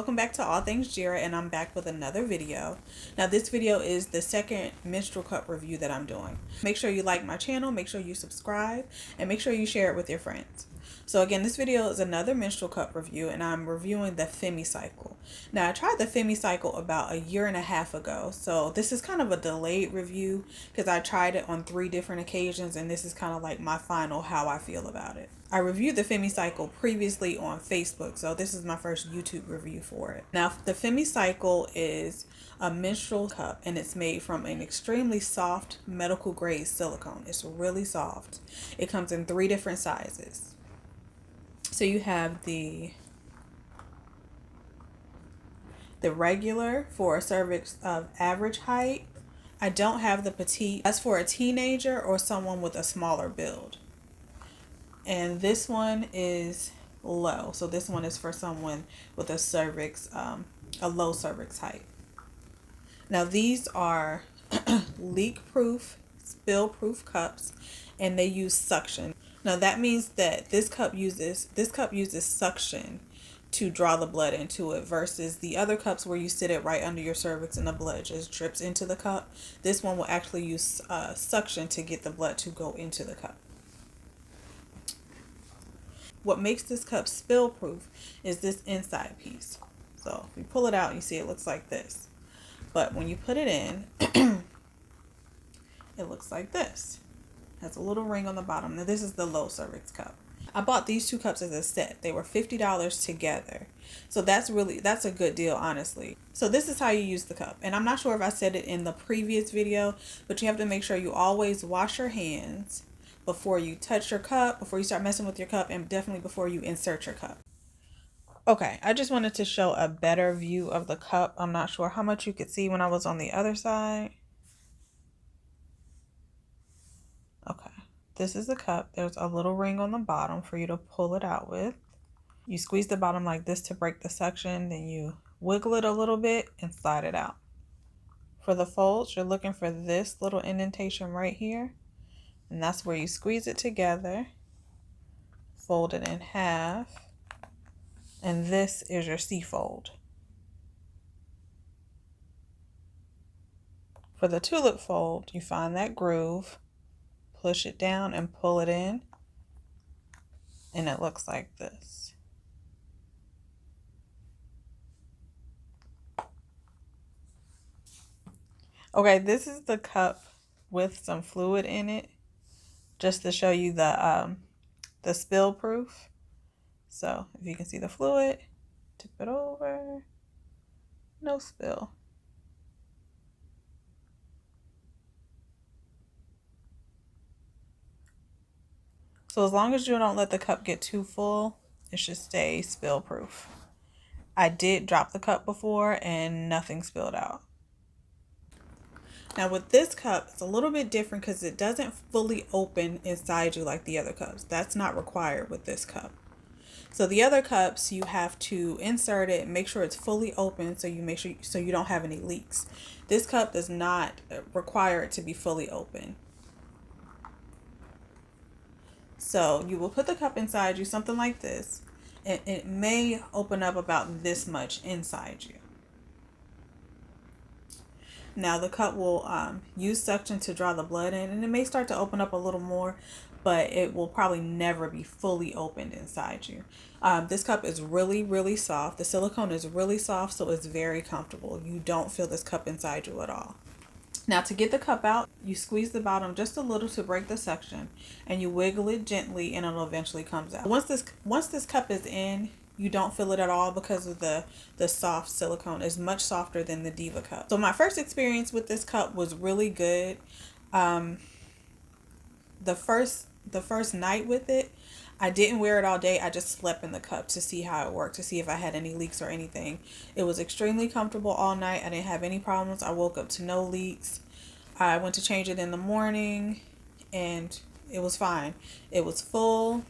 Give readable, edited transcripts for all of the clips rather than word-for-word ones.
welcome back to All Things Jira, and I'm back with another video. Now this video is the second menstrual cup review that I'm doing. Make sure you like my channel, make sure you subscribe, and make sure you share it with your friends. So again, this video is another menstrual cup review, and I'm reviewing the Femmycycle. Now I tried the Femmycycle about a year and a half ago, so this is kind of a delayed review because I tried it on 3 different occasions, and this is kind of like my final how I feel about it. I reviewed the Femmycycle previously on Facebook, so this is my first YouTube review for it. Now, the Femmycycle is a menstrual cup, and it's made from an extremely soft medical grade silicone. It's really soft. It comes in 3 different sizes. So you have the regular for a cervix of average height. I don't have the petite. That's for a teenager or someone with a smaller build. And this one is low. So this one is for someone with a cervix, a low cervix height. Now these are leak-proof, spill-proof cups, and they use suction. Now that means that this cup uses suction to draw the blood into it versus the other cups where you sit it right under your cervix and the blood just drips into the cup. This one will actually use suction to get the blood to go into the cup. What makes this cup spill proof is this inside piece. So if you pull it out, you see it looks like this. But when you put it in, it looks like this. It has a little ring on the bottom. Now this is the low cervix cup. I bought these 2 cups as a set. They were $50 together. So that's a good deal, honestly. So this is how you use the cup. And I'm not sure if I said it in the previous video, but you have to make sure you always wash your hands before you touch your cup, before you start messing with your cup, and definitely before you insert your cup. Okay, I just wanted to show a better view of the cup. I'm not sure how much you could see when I was on the other side. Okay, this is the cup. There's a little ring on the bottom for you to pull it out with. You squeeze the bottom like this to break the suction, then you wiggle it a little bit and slide it out. For the folds, you're looking for this little indentation right here. And that's where you squeeze it together, fold it in half, and this is your C-fold. For the tulip fold, you find that groove, push it down and pull it in, and it looks like this. Okay, this is the cup with some fluid in it, just to show you the spill proof. So if you can see the fluid, tip it over, no spill. So as long as you don't let the cup get too full, it should stay spill proof. I did drop the cup before and nothing spilled out. Now with this cup, it's a little bit different because it doesn't fully open inside you like the other cups. That's not required with this cup. So the other cups, you have to insert it, make sure it's fully open so you don't have any leaks. This cup does not require it to be fully open. So you will put the cup inside you, something like this, and it may open up about this much inside you. Now the cup will use suction to draw the blood in, and it may start to open up a little more, but it will probably never be fully opened inside you. This cup is really, really soft. The silicone is really soft, so it's very comfortable. You don't feel this cup inside you at all. Now to get the cup out, you squeeze the bottom just a little to break the suction, and you wiggle it gently, and it'll eventually comes out. Once this cup is in, you don't feel it at all because of the soft silicone. Is much softer than the Diva cup. So my first experience with this cup was really good. The first night with it, I didn't wear it all day. I just slept in the cup to see how it worked, to see if I had any leaks or anything. It was extremely comfortable all night. I didn't have any problems. I woke up to no leaks. I went to change it in the morning and it was fine. It was full,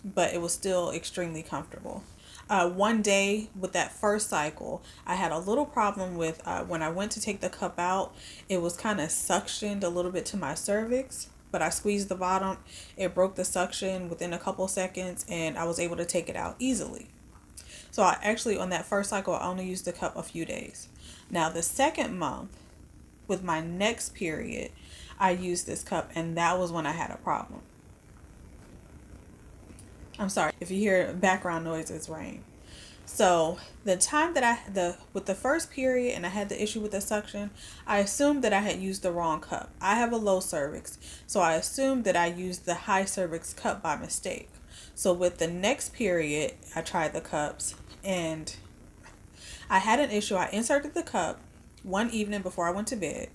but it was still extremely comfortable. One day with that first cycle, I had a little problem with when I went to take the cup out, it was kind of suctioned a little bit to my cervix. but I squeezed the bottom. It broke the suction within a couple seconds and I was able to take it out easily. So I actually, on that first cycle, I only used the cup a few days. Now the second month, with my next period, I used this cup, and that was when I had a problem. I'm sorry if you hear background noise, it's rain. So the time that with the first period and I had the issue with the suction, I assumed that I had used the wrong cup. I have a low cervix, so I assumed that I used the high cervix cup by mistake. So with the next period, I tried the cups and I had an issue. I inserted the cup one evening before I went to bed.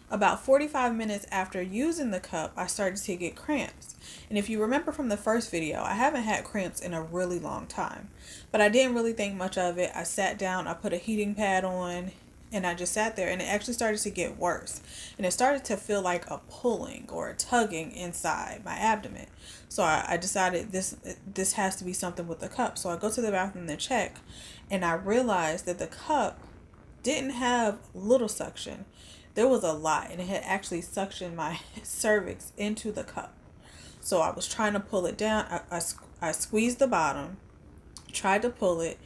About 45 minutes after using the cup, I started to get cramps. And if you remember from the first video, I haven't had cramps in a really long time. But I didn't really think much of it. I sat down, I put a heating pad on, and I just sat there, and it actually started to get worse. And it started to feel like a pulling or a tugging inside my abdomen. So I decided this has to be something with the cup. So I go to the bathroom to check, and I realized that the cup didn't have little suction. There was a lot, and it had actually suctioned my cervix into the cup. So I was trying to pull it down. I squeezed the bottom, tried to pull it,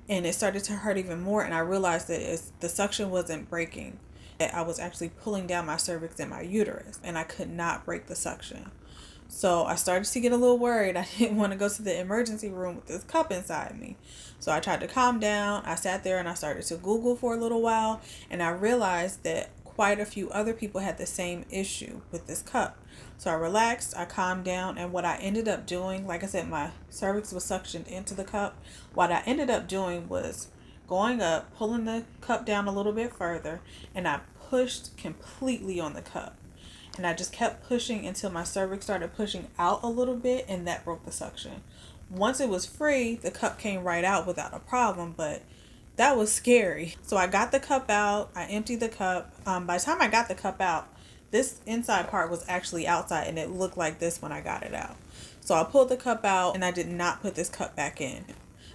and it started to hurt even more. And I realized that the suction wasn't breaking. That I was actually pulling down my cervix and my uterus, and I could not break the suction. So I started to get a little worried. I didn't want to go to the emergency room with this cup inside me. So I tried to calm down. I sat there and I started to Google for a little while, and I realized that quite a few other people had the same issue with this cup. So I relaxed, I calmed down, and what I ended up doing, like I said, my cervix was suctioned into the cup. What I ended up doing was going up, pulling the cup down a little bit further, and I pushed completely on the cup. And I just kept pushing until my cervix started pushing out a little bit, and that broke the suction. Once it was free, the cup came right out without a problem, but that was scary. So I got the cup out, I emptied the cup. By the time I got the cup out, this inside part was actually outside, and it looked like this when I got it out. So I pulled the cup out, and I did not put this cup back in.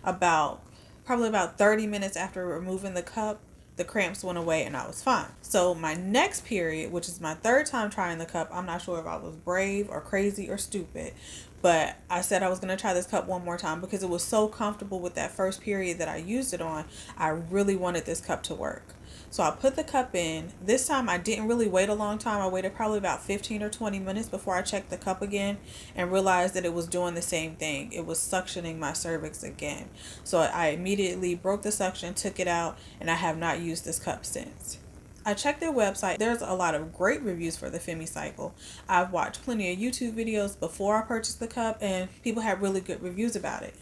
Probably about 30 minutes after removing the cup, the cramps went away and I was fine. So my next period, which is my third time trying the cup, I'm not sure if I was brave or crazy or stupid, but I said I was going to try this cup one more time because it was so comfortable with that first period that I used it on. I really wanted this cup to work. So I put the cup in. This time I didn't really wait a long time. I waited probably about 15 or 20 minutes before I checked the cup again and realized that it was doing the same thing. It was suctioning my cervix again. So I immediately broke the suction, took it out, and I have not used this cup since. I checked their website. There's a lot of great reviews for the Femmycycle. I've watched plenty of YouTube videos before I purchased the cup, and people have really good reviews about it.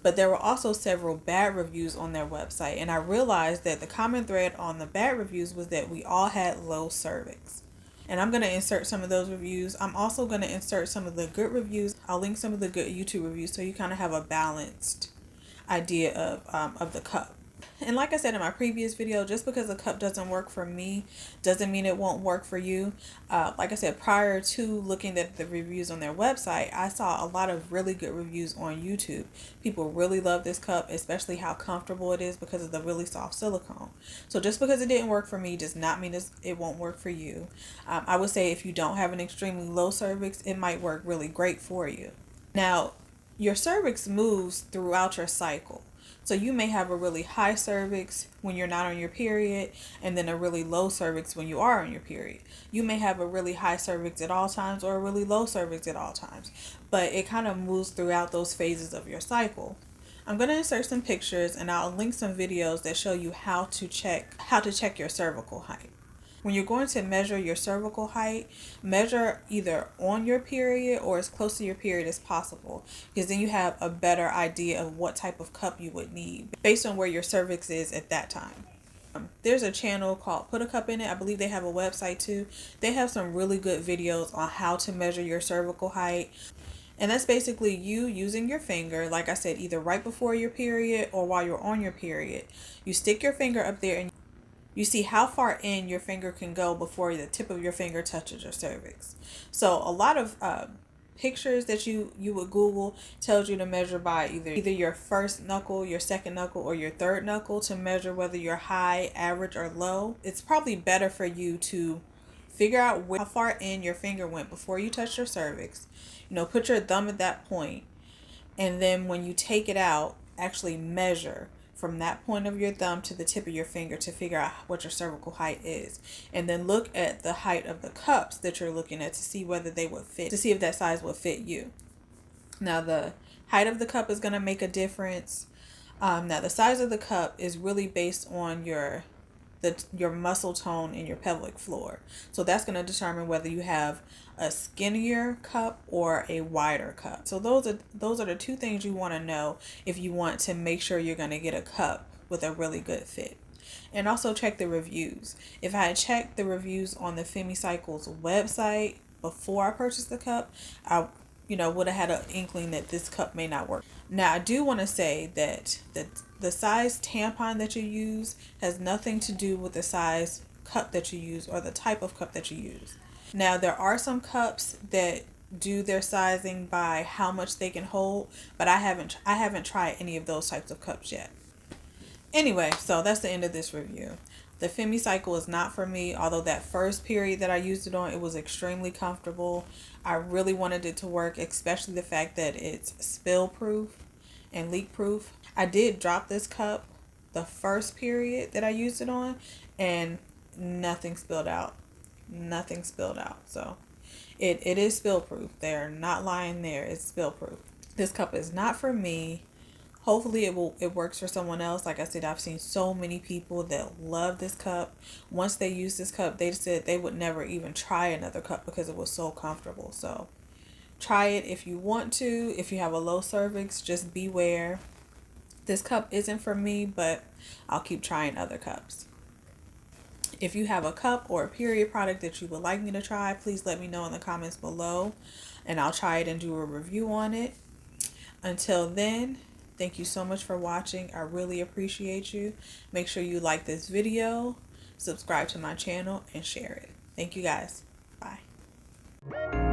But there were also several bad reviews on their website, and I realized that the common thread on the bad reviews was that we all had low cervix. And I'm going to insert some of those reviews. I'm also going to insert some of the good reviews. I'll link some of the good YouTube reviews so you kind of have a balanced idea of the cup. And like I said in my previous video, just because a cup doesn't work for me doesn't mean it won't work for you. Like I said, prior to looking at the reviews on their website, I saw a lot of really good reviews on YouTube. People really love this cup, especially how comfortable it is because of the really soft silicone. So just because it didn't work for me does not mean it won't work for you. I would say if you don't have an extremely low cervix, it might work really great for you. Now, your cervix moves throughout your cycle. So you may have a really high cervix when you're not on your period, and then a really low cervix when you are on your period. You may have a really high cervix at all times or a really low cervix at all times, but it kind of moves throughout those phases of your cycle. I'm going to insert some pictures, and I'll link some videos that show you how to check your cervical height. When you're going to measure your cervical height, measure either on your period or as close to your period as possible, because then you have a better idea of what type of cup you would need based on where your cervix is at that time. There's a channel called Put a Cup in It. I believe they have a website too. They have some really good videos on how to measure your cervical height. And that's basically you using your finger, like I said, either right before your period or while you're on your period. You stick your finger up there and you see how far in your finger can go before the tip of your finger touches your cervix. So a lot of pictures that you would Google tells you to measure by either your first knuckle, your second knuckle, or your third knuckle to measure whether you're high, average, or low. It's probably better for you to figure out how far in your finger went before you touch your cervix. Put your thumb at that point, and then when you take it out, actually measure from that point of your thumb to the tip of your finger to figure out what your cervical height is. And then look at the height of the cups that you're looking at to see whether they would fit, to see if that size will fit you. Now the height of the cup is going to make a difference. Now the size of the cup is really based on your muscle tone in your pelvic floor. So that's going to determine whether you have a skinnier cup or a wider cup. So those are the two things you want to know if you want to make sure you're going to get a cup with a really good fit. And also check the reviews. If I had checked the reviews on the Femmycycle's website before I purchased the cup, I would have had an inkling that this cup may not work. Now, I do want to say that the size tampon that you use has nothing to do with the size cup that you use or the type of cup that you use. Now, there are some cups that do their sizing by how much they can hold, but I haven't tried any of those types of cups yet. Anyway, so that's the end of this review. The Femmycycle is not for me, although that first period that I used it on, it was extremely comfortable. I really wanted it to work, especially the fact that it's spill proof and leak proof. I did drop this cup the first period that I used it on, and nothing spilled out. Nothing spilled out. So it is spill proof. They're not lying there. It's spill proof. This cup is not for me. Hopefully it works for someone else. Like I said, I've seen so many people that love this cup. Once they use this cup, they said they would never even try another cup because it was so comfortable. So try it if you want to. If you have a low cervix, just beware. This cup isn't for me, but I'll keep trying other cups. If you have a cup or a period product that you would like me to try, please let me know in the comments below, and I'll try it and do a review on it. Until then, thank you so much for watching. I really appreciate you. Make sure you like this video, subscribe to my channel, and share it. Thank you guys. Bye.